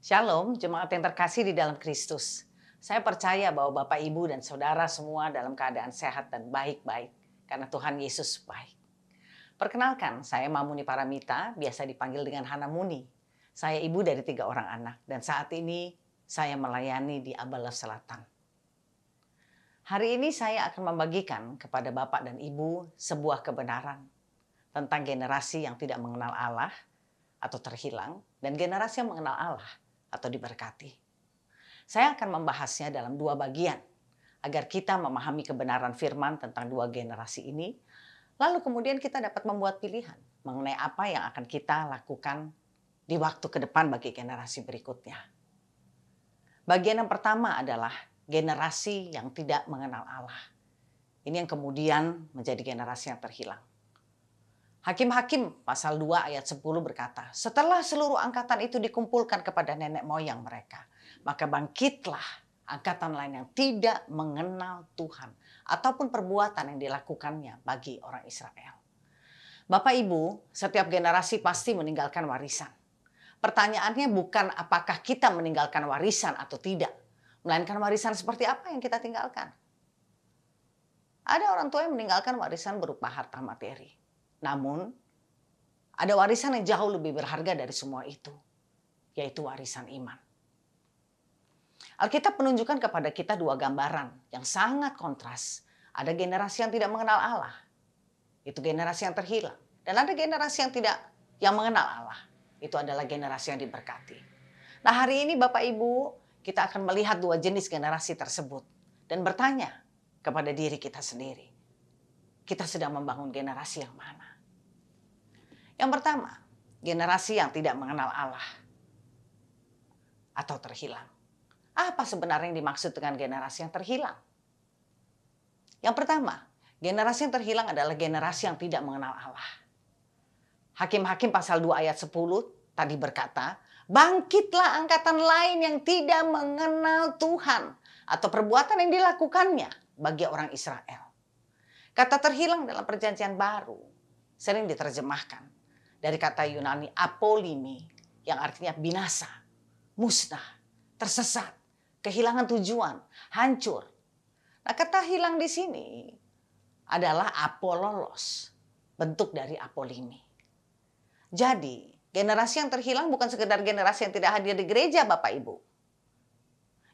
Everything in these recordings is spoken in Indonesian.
Shalom, jemaat yang terkasih di dalam Kristus. Saya percaya bahwa Bapak, Ibu, dan Saudara semua dalam keadaan sehat dan baik-baik. Karena Tuhan Yesus baik. Perkenalkan, saya Mamuni Paramita, biasa dipanggil dengan Hana Muni. Saya ibu dari 3 orang anak, dan saat ini saya melayani di Abalas Selatan. Hari ini saya akan membagikan kepada Bapak dan Ibu sebuah kebenaran tentang generasi yang tidak mengenal Allah atau terhilang, dan generasi yang mengenal Allah atau diberkati. Saya akan membahasnya dalam 2 bagian, agar kita memahami kebenaran firman tentang 2 generasi ini, lalu kemudian kita dapat membuat pilihan mengenai apa yang akan kita lakukan di waktu ke depan bagi generasi berikutnya. Bagian yang pertama adalah generasi yang tidak mengenal Allah. Ini yang kemudian menjadi generasi yang terhilang. Hakim-Hakim pasal 2 ayat 10 berkata, setelah seluruh angkatan itu dikumpulkan kepada nenek moyang mereka, maka bangkitlah angkatan lain yang tidak mengenal Tuhan ataupun perbuatan yang dilakukannya bagi orang Israel. Bapak Ibu, setiap generasi pasti meninggalkan warisan. Pertanyaannya bukan apakah kita meninggalkan warisan atau tidak, melainkan warisan seperti apa yang kita tinggalkan. Ada orang tua yang meninggalkan warisan berupa harta materi. Namun, ada warisan yang jauh lebih berharga dari semua itu, yaitu warisan iman. Alkitab menunjukkan kepada kita 2 gambaran yang sangat kontras. Ada generasi yang tidak mengenal Allah, itu generasi yang terhilang. Dan ada generasi yang mengenal Allah, itu adalah generasi yang diberkati. Nah, hari ini Bapak Ibu, kita akan melihat 2 jenis generasi tersebut dan bertanya kepada diri kita sendiri, kita sedang membangun generasi yang mana? Yang pertama, generasi yang tidak mengenal Allah atau terhilang. Apa sebenarnya yang dimaksud dengan generasi yang terhilang? Yang pertama, generasi yang terhilang adalah generasi yang tidak mengenal Allah. Hakim-Hakim pasal 2 ayat 10 tadi berkata, bangkitlah angkatan lain yang tidak mengenal Tuhan atau perbuatan yang dilakukannya bagi orang Israel. Kata terhilang dalam perjanjian baru sering diterjemahkan dari kata Yunani apolimi yang artinya binasa, musnah, tersesat, kehilangan tujuan, hancur. Nah, kata hilang di sini adalah apololos, bentuk dari apolimi. Jadi, generasi yang terhilang bukan sekedar generasi yang tidak hadir di gereja, Bapak Ibu.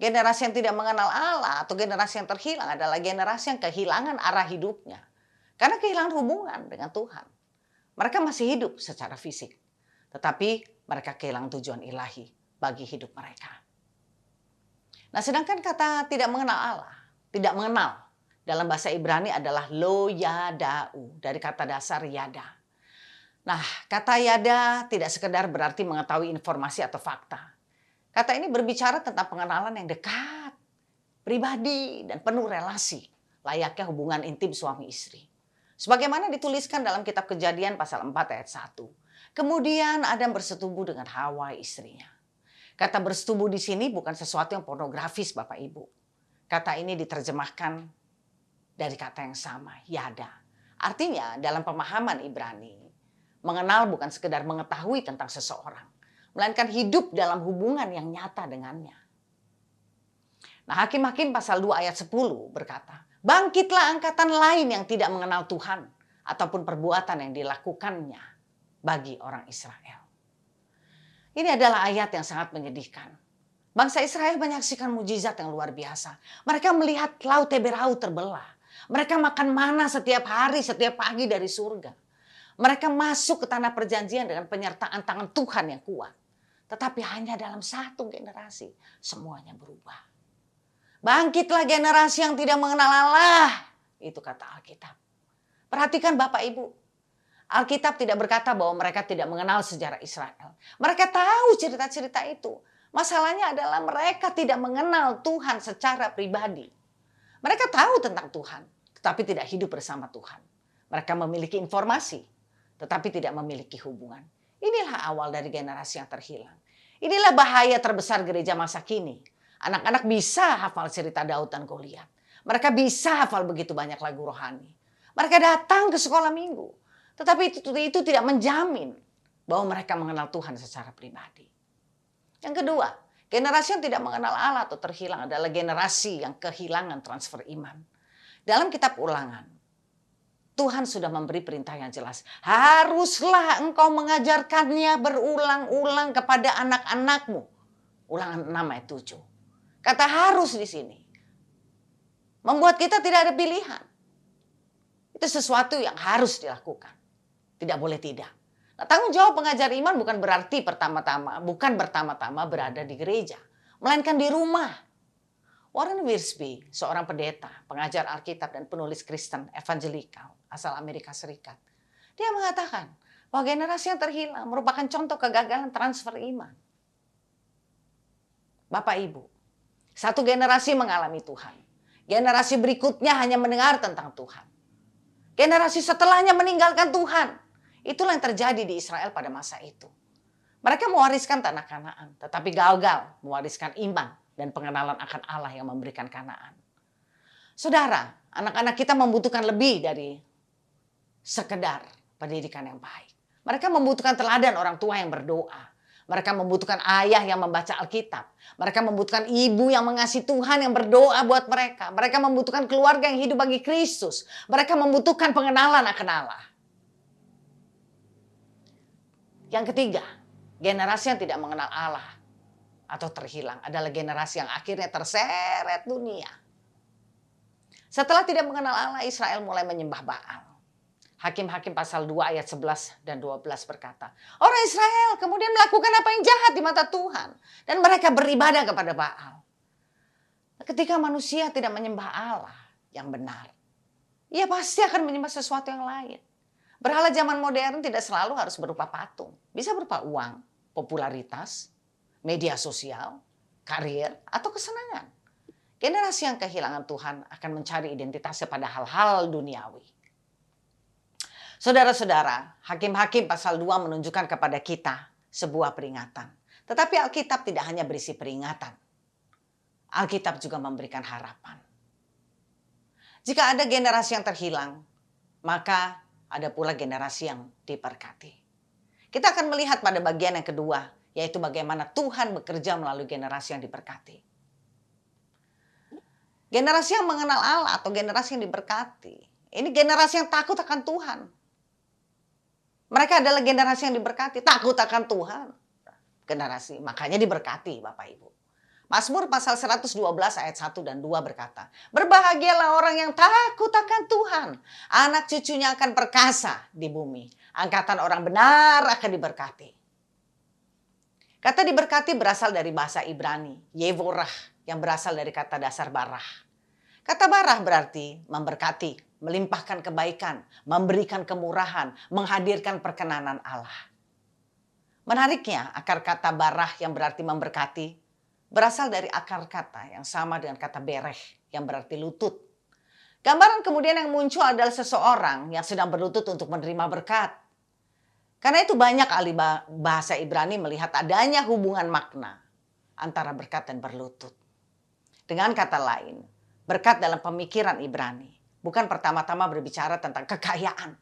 Generasi yang tidak mengenal Allah atau generasi yang terhilang adalah generasi yang kehilangan arah hidupnya. Karena kehilangan hubungan dengan Tuhan. Mereka masih hidup secara fisik, tetapi mereka kehilangan tujuan ilahi bagi hidup mereka. Nah, sedangkan kata tidak mengenal Allah, tidak mengenal dalam bahasa Ibrani adalah lo yadau, dari kata dasar yada. Nah, kata yada tidak sekedar berarti mengetahui informasi atau fakta. Kata ini berbicara tentang pengenalan yang dekat, pribadi, dan penuh relasi, layaknya hubungan intim suami istri. Sebagaimana dituliskan dalam kitab Kejadian pasal 4 ayat 1. Kemudian Adam bersetubuh dengan Hawa istrinya. Kata bersetubuh di sini bukan sesuatu yang pornografis Bapak Ibu. Kata ini diterjemahkan dari kata yang sama, yada. Artinya dalam pemahaman Ibrani, mengenal bukan sekedar mengetahui tentang seseorang, melainkan hidup dalam hubungan yang nyata dengannya. Nah, Hakim-Hakim pasal 2 ayat 10 berkata, bangkitlah angkatan lain yang tidak mengenal Tuhan ataupun perbuatan yang dilakukannya bagi orang Israel. Ini adalah ayat yang sangat menyedihkan. Bangsa Israel menyaksikan mujizat yang luar biasa. Mereka melihat laut Teberau terbelah. Mereka makan mana setiap hari, setiap pagi dari surga. Mereka masuk ke tanah perjanjian dengan penyertaan tangan Tuhan yang kuat. Tetapi hanya dalam 1 generasi semuanya berubah. Bangkitlah generasi yang tidak mengenal Allah. Itu kata Alkitab. Perhatikan Bapak Ibu. Alkitab tidak berkata bahwa mereka tidak mengenal sejarah Israel. Mereka tahu cerita-cerita itu. Masalahnya adalah mereka tidak mengenal Tuhan secara pribadi. Mereka tahu tentang Tuhan, tetapi tidak hidup bersama Tuhan. Mereka memiliki informasi, tetapi tidak memiliki hubungan. Inilah awal dari generasi yang terhilang. Inilah bahaya terbesar gereja masa kini. Anak-anak bisa hafal cerita Daud dan Goliat. Mereka bisa hafal begitu banyak lagu rohani. Mereka datang ke sekolah minggu. Tetapi itu tidak menjamin bahwa mereka mengenal Tuhan secara pribadi. Yang kedua, generasi yang tidak mengenal Allah atau terhilang adalah generasi yang kehilangan transfer iman. Dalam kitab Ulangan, Tuhan sudah memberi perintah yang jelas. Haruslah engkau mengajarkannya berulang-ulang kepada anak-anakmu. Ulangan 6 ayat 7. Kata harus di sini membuat kita tidak ada pilihan. Itu sesuatu yang harus dilakukan. Tidak boleh tidak. Nah, tanggung jawab pengajar iman bukan berarti bertama-tama berada di gereja, melainkan di rumah. Warren Wiersbe, seorang pendeta, pengajar Alkitab dan penulis Kristen evangelikal asal Amerika Serikat. Dia mengatakan bahwa generasi yang terhilang merupakan contoh kegagalan transfer iman. Bapak Ibu, satu generasi mengalami Tuhan. Generasi berikutnya hanya mendengar tentang Tuhan. Generasi setelahnya meninggalkan Tuhan. Itulah yang terjadi di Israel pada masa itu. Mereka mewariskan tanah Kanaan, tetapi gagal mewariskan iman dan pengenalan akan Allah yang memberikan Kanaan. Saudara, anak-anak kita membutuhkan lebih dari sekedar pendidikan yang baik. Mereka membutuhkan teladan orang tua yang berdoa. Mereka membutuhkan ayah yang membaca Alkitab. Mereka membutuhkan ibu yang mengasihi Tuhan yang berdoa buat mereka. Mereka membutuhkan keluarga yang hidup bagi Kristus. Mereka membutuhkan pengenalan akan Allah. Yang ketiga, generasi yang tidak mengenal Allah atau terhilang adalah generasi yang akhirnya terseret dunia. Setelah tidak mengenal Allah, Israel mulai menyembah Baal. Hakim-Hakim pasal 2 ayat 11 dan 12 berkata, orang Israel kemudian melakukan apa yang jahat di mata Tuhan. Dan mereka beribadah kepada Baal. Ketika manusia tidak menyembah Allah yang benar, ia pasti akan menyembah sesuatu yang lain. Berhala zaman modern tidak selalu harus berupa patung. Bisa berupa uang, popularitas, media sosial, karir, atau kesenangan. Generasi yang kehilangan Tuhan akan mencari identitasnya pada hal-hal duniawi. Saudara-saudara, Hakim-Hakim pasal 2 menunjukkan kepada kita sebuah peringatan. Tetapi Alkitab tidak hanya berisi peringatan. Alkitab juga memberikan harapan. Jika ada generasi yang terhilang, maka ada pula generasi yang diberkati. Kita akan melihat pada bagian yang kedua, yaitu bagaimana Tuhan bekerja melalui generasi yang diberkati. Generasi yang mengenal Allah atau generasi yang diberkati, ini generasi yang takut akan Tuhan. Mereka adalah generasi yang diberkati, takut akan Tuhan. Generasi, makanya diberkati Bapak Ibu. Mazmur pasal 112 ayat 1 dan 2 berkata, berbahagialah orang yang takut akan Tuhan. Anak cucunya akan perkasa di bumi. Angkatan orang benar akan diberkati. Kata diberkati berasal dari bahasa Ibrani, Yevorah, yang berasal dari kata dasar barah. Kata barah berarti memberkati, melimpahkan kebaikan, memberikan kemurahan, menghadirkan perkenanan Allah. Menariknya, akar kata barah yang berarti memberkati berasal dari akar kata yang sama dengan kata bereh yang berarti lutut. Gambaran kemudian yang muncul adalah seseorang yang sedang berlutut untuk menerima berkat. Karena itu banyak ahli bahasa Ibrani melihat adanya hubungan makna antara berkat dan berlutut. Dengan kata lain, berkat dalam pemikiran Ibrani bukan pertama-tama berbicara tentang kekayaan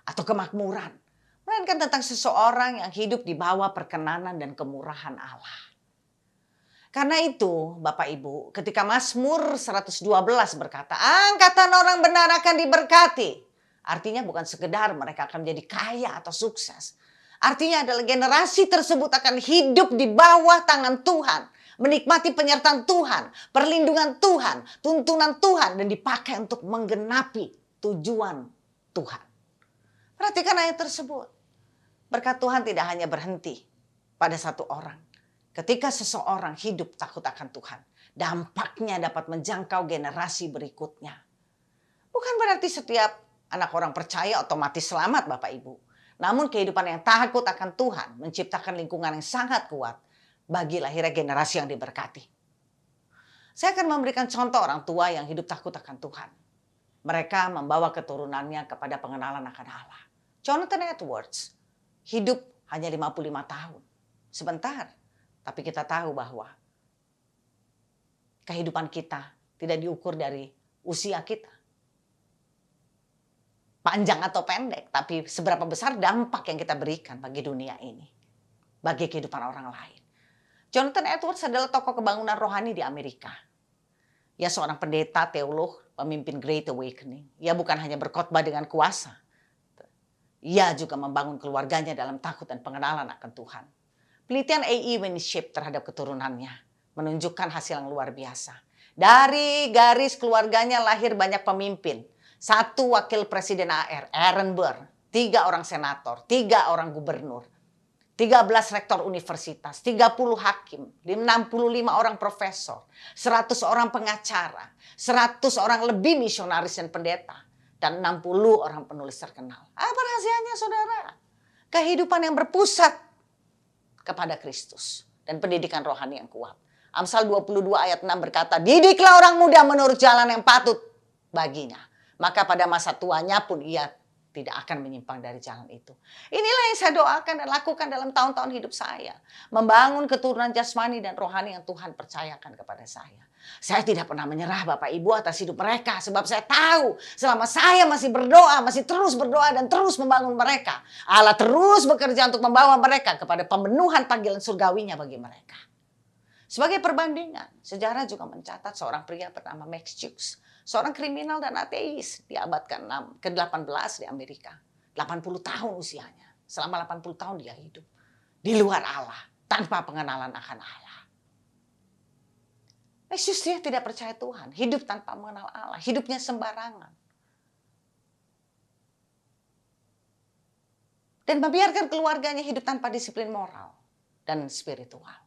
atau kemakmuran, melainkan tentang seseorang yang hidup di bawah perkenanan dan kemurahan Allah. Karena itu, Bapak Ibu, ketika Mazmur 112 berkata, angkatan orang benar akan diberkati. Artinya bukan sekedar mereka akan menjadi kaya atau sukses. Artinya adalah generasi tersebut akan hidup di bawah tangan Tuhan. Menikmati penyertaan Tuhan, perlindungan Tuhan, tuntunan Tuhan, dan dipakai untuk menggenapi tujuan Tuhan. Perhatikan ayat tersebut. Berkat Tuhan tidak hanya berhenti pada satu orang. Ketika seseorang hidup takut akan Tuhan, dampaknya dapat menjangkau generasi berikutnya. Bukan berarti setiap anak orang percaya otomatis selamat Bapak Ibu. Namun kehidupan yang takut akan Tuhan menciptakan lingkungan yang sangat kuat bagi lahirnya generasi yang diberkati. Saya akan memberikan contoh orang tua yang hidup takut akan Tuhan. Mereka membawa keturunannya kepada pengenalan akan Allah. Jonathan Edwards hidup hanya 55 tahun. Sebentar, tapi kita tahu bahwa kehidupan kita tidak diukur dari usia kita. Panjang atau pendek, tapi seberapa besar dampak yang kita berikan bagi dunia ini. Bagi kehidupan orang lain. Jonathan Edwards adalah tokoh kebangunan rohani di Amerika. Ia seorang pendeta, teolog, pemimpin Great Awakening. Ia bukan hanya berkhotbah dengan kuasa. Ia juga membangun keluarganya dalam takut dan pengenalan akan Tuhan. Penelitian A.E. Winship terhadap keturunannya menunjukkan hasil yang luar biasa. Dari garis keluarganya lahir banyak pemimpin. 1 wakil presiden AR, Aaron Burr. 3 orang senator, 3 orang gubernur. 13 rektor universitas, 30 hakim, 65 orang profesor, 100 orang pengacara, 100 orang lebih misionaris dan pendeta, dan 60 orang penulis terkenal. Apa rahasianya, saudara? Kehidupan yang berpusat kepada Kristus dan pendidikan rohani yang kuat. Amsal 22 ayat 6 berkata, "Didiklah orang muda menurut jalan yang patut baginya, maka pada masa tuanya pun ia tidak akan menyimpang dari jalan itu." Inilah yang saya doakan dan lakukan dalam tahun-tahun hidup saya. Membangun keturunan jasmani dan rohani yang Tuhan percayakan kepada saya. Saya tidak pernah menyerah Bapak Ibu atas hidup mereka. Sebab saya tahu selama saya masih berdoa, masih terus berdoa dan terus membangun mereka, Allah terus bekerja untuk membawa mereka kepada pemenuhan panggilan surgawinya bagi mereka. Sebagai perbandingan, sejarah juga mencatat seorang pria bernama Max Hughes. Seorang kriminal dan ateis di abad ke-18 di Amerika. 80 tahun usianya. Selama 80 tahun dia hidup di luar Allah, tanpa pengenalan akan Allah. Yesus dia tidak percaya Tuhan, hidup tanpa mengenal Allah, hidupnya sembarangan. Dan membiarkan keluarganya hidup tanpa disiplin moral dan spiritual.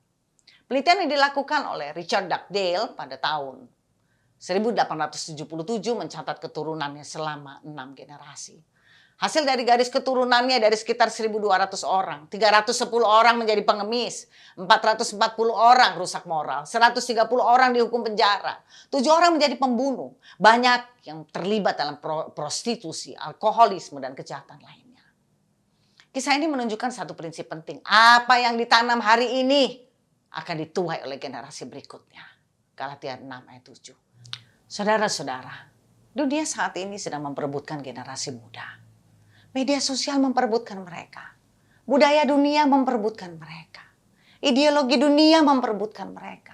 Penelitian yang dilakukan oleh Richard Dugdale pada tahun 1877 mencatat keturunannya selama 6 generasi. Hasil dari garis keturunannya dari sekitar 1.200 orang. 310 orang menjadi pengemis. 440 orang rusak moral. 130 orang dihukum penjara. 7 orang menjadi pembunuh. Banyak yang terlibat dalam prostitusi, alkoholisme, dan kejahatan lainnya. Kisah ini menunjukkan satu prinsip penting. Apa yang ditanam hari ini akan dituai oleh generasi berikutnya. Galatia 6 ayat 7. Saudara-saudara, dunia saat ini sedang memperebutkan generasi muda. Media sosial memperebutkan mereka. Budaya dunia memperebutkan mereka. Ideologi dunia memperebutkan mereka.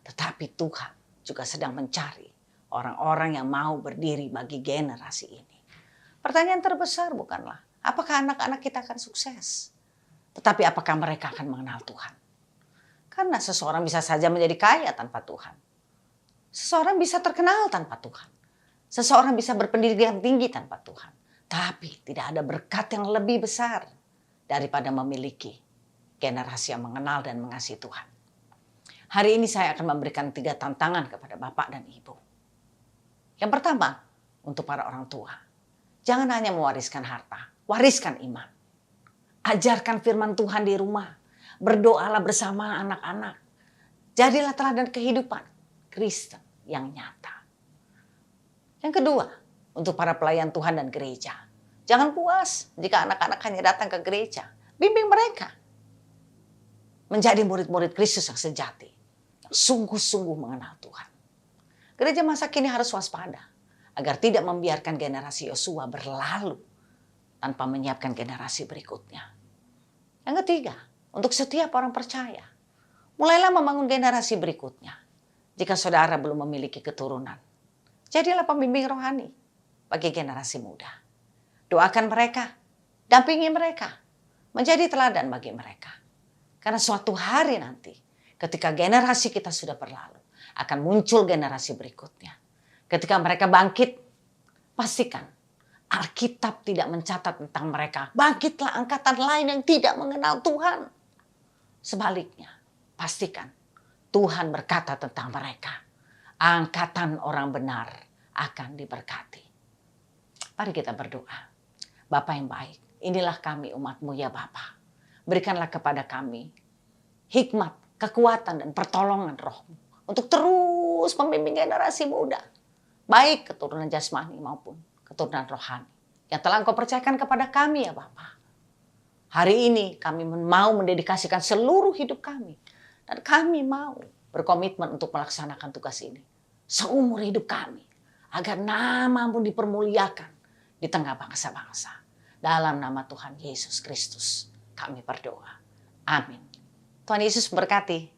Tetapi Tuhan juga sedang mencari orang-orang yang mau berdiri bagi generasi ini. Pertanyaan terbesar bukanlah, apakah anak-anak kita akan sukses? Tetapi apakah mereka akan mengenal Tuhan? Karena seseorang bisa saja menjadi kaya tanpa Tuhan. Seseorang bisa terkenal tanpa Tuhan. Seseorang bisa berpendidikan tinggi tanpa Tuhan. Tapi tidak ada berkat yang lebih besar daripada memiliki generasi yang mengenal dan mengasihi Tuhan. Hari ini saya akan memberikan 3 tantangan kepada Bapak dan Ibu. Yang pertama, untuk para orang tua. Jangan hanya mewariskan harta, wariskan iman. Ajarkan firman Tuhan di rumah. Berdoalah bersama anak-anak. Jadilah teladan kehidupan Kristen yang nyata. Yang kedua, untuk para pelayan Tuhan dan gereja. Jangan puas jika anak-anak hanya datang ke gereja. Bimbing mereka menjadi murid-murid Kristus yang sejati. Yang sungguh-sungguh mengenal Tuhan. Gereja masa kini harus waspada. Agar tidak membiarkan generasi Yosua berlalu tanpa menyiapkan generasi berikutnya. Yang ketiga, untuk setiap orang percaya. Mulailah membangun generasi berikutnya. Jika saudara belum memiliki keturunan, jadilah pembimbing rohani bagi generasi muda. Doakan mereka, dampingi mereka, menjadi teladan bagi mereka. Karena suatu hari nanti, ketika generasi kita sudah berlalu, akan muncul generasi berikutnya. Ketika mereka bangkit, pastikan Alkitab tidak mencatat tentang mereka. Bangkitlah angkatan lain yang tidak mengenal Tuhan. Sebaliknya, pastikan Tuhan berkata tentang mereka, angkatan orang benar akan diberkati. Mari kita berdoa. Bapa yang baik, inilah kami umat-Mu ya Bapa. Berikanlah kepada kami hikmat, kekuatan, dan pertolongan Roh-Mu untuk terus membimbing generasi muda. Baik keturunan jasmani maupun keturunan rohani. Yang telah Engkau percayakan kepada kami ya Bapa. Hari ini kami mau mendedikasikan seluruh hidup kami. Dan kami mau berkomitmen untuk melaksanakan tugas ini seumur hidup kami. Agar nama-Mu dipermuliakan di tengah bangsa-bangsa. Dalam nama Tuhan Yesus Kristus kami berdoa. Amin. Tuhan Yesus memberkati.